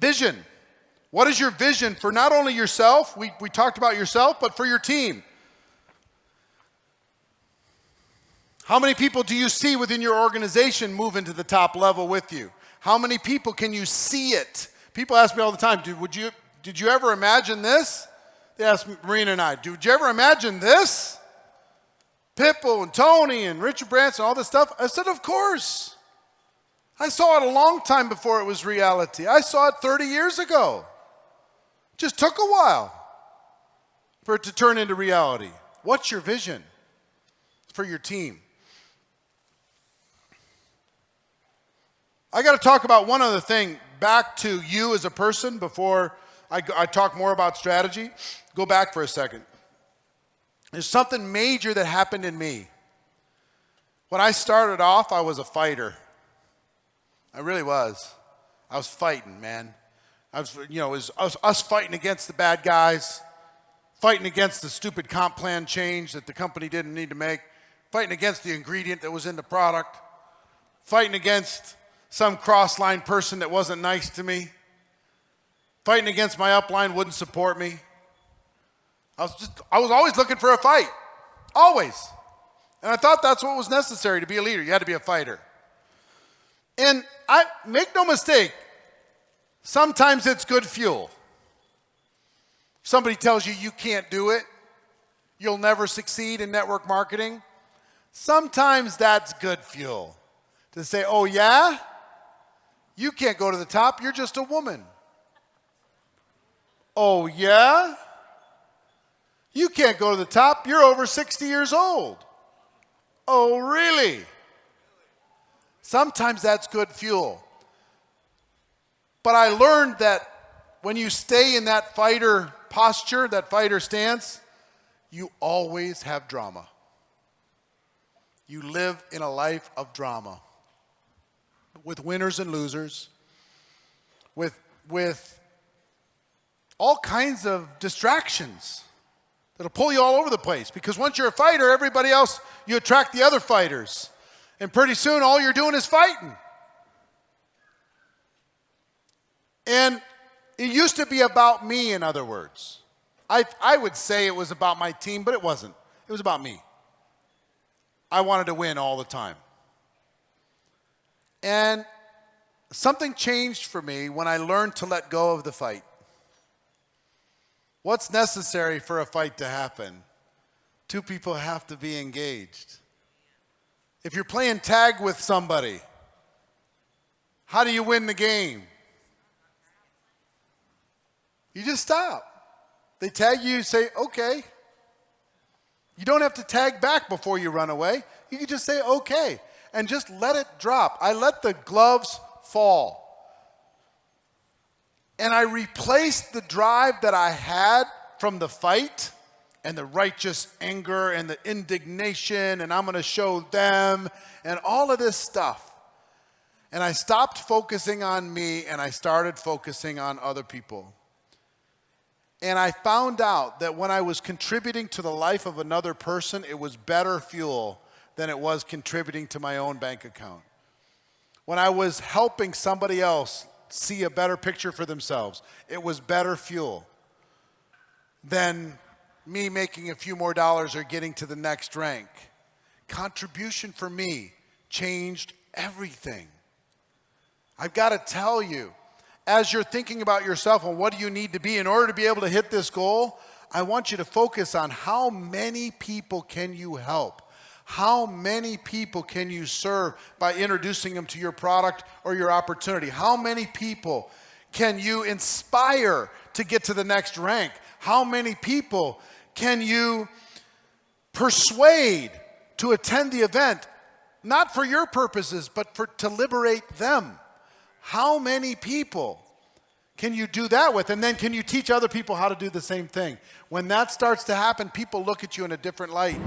Vision. What is your vision for not only yourself, we talked about yourself, but for your team? How many people do you see within your organization move into the top level with you? How many people can you see it? People ask me all the time, did you ever imagine this? They ask Marina and I, did you ever imagine this? Pippo and Tony and Richard Branson, all this stuff? I said, of course. I saw it a long time before it was reality. I saw it 30 years ago. Just took a while for it to turn into reality. What's your vision for your team? I got to talk about one other thing back to you as a person before I talk more about strategy. Go back for a second. There's something major that happened in me. When I started off, I was a fighter. I really was. I was fighting, man. It was us fighting against the bad guys, fighting against the stupid comp plan change that the company didn't need to make, fighting against the ingredient that was in the product, fighting against some cross-line person that wasn't nice to me, fighting against my upline wouldn't support me. I was always looking for a fight, always. And I thought that's what was necessary to be a leader. You had to be a fighter. And make no mistake, sometimes it's good fuel. If somebody tells you you can't do it, you'll never succeed in network marketing, sometimes that's good fuel. To say, oh yeah? You can't go to the top, you're just a woman. Oh yeah? You can't go to the top, you're over 60 years old. Oh really? Sometimes that's good fuel. But I learned that when you stay in that fighter posture, that fighter stance, you always have drama. You live in a life of drama. With winners and losers. With all kinds of distractions that'll pull you all over the place. Because once you're a fighter, everybody else, you attract the other fighters. And pretty soon, all you're doing is fighting. And it used to be about me, in other words. I would say it was about my team, but it wasn't. It was about me. I wanted to win all the time. And something changed for me when I learned to let go of the fight. What's necessary for a fight to happen? Two people have to be engaged. If you're playing tag with somebody, how do you win the game? You just stop. They tag you, you say, okay. You don't have to tag back before you run away. You can just say, okay, and just let it drop. I let the gloves fall. And I replaced the drive that I had from the fight and the righteous anger and the indignation and I'm going to show them and all of this stuff. And I stopped focusing on me and I started focusing on other people. And I found out that when I was contributing to the life of another person, it was better fuel than it was contributing to my own bank account. When I was helping somebody else see a better picture for themselves, it was better fuel than me making a few more dollars or getting to the next rank. Contribution for me changed everything. I've got to tell you, as you're thinking about yourself and what do you need to be in order to be able to hit this goal, I want you to focus on how many people can you help? How many people can you serve by introducing them to your product or your opportunity? How many people can you inspire to get to the next rank? How many people can you persuade to attend the event, not for your purposes, but to liberate them? How many people can you do that with? And then can you teach other people how to do the same thing? When that starts to happen, people look at you in a different light.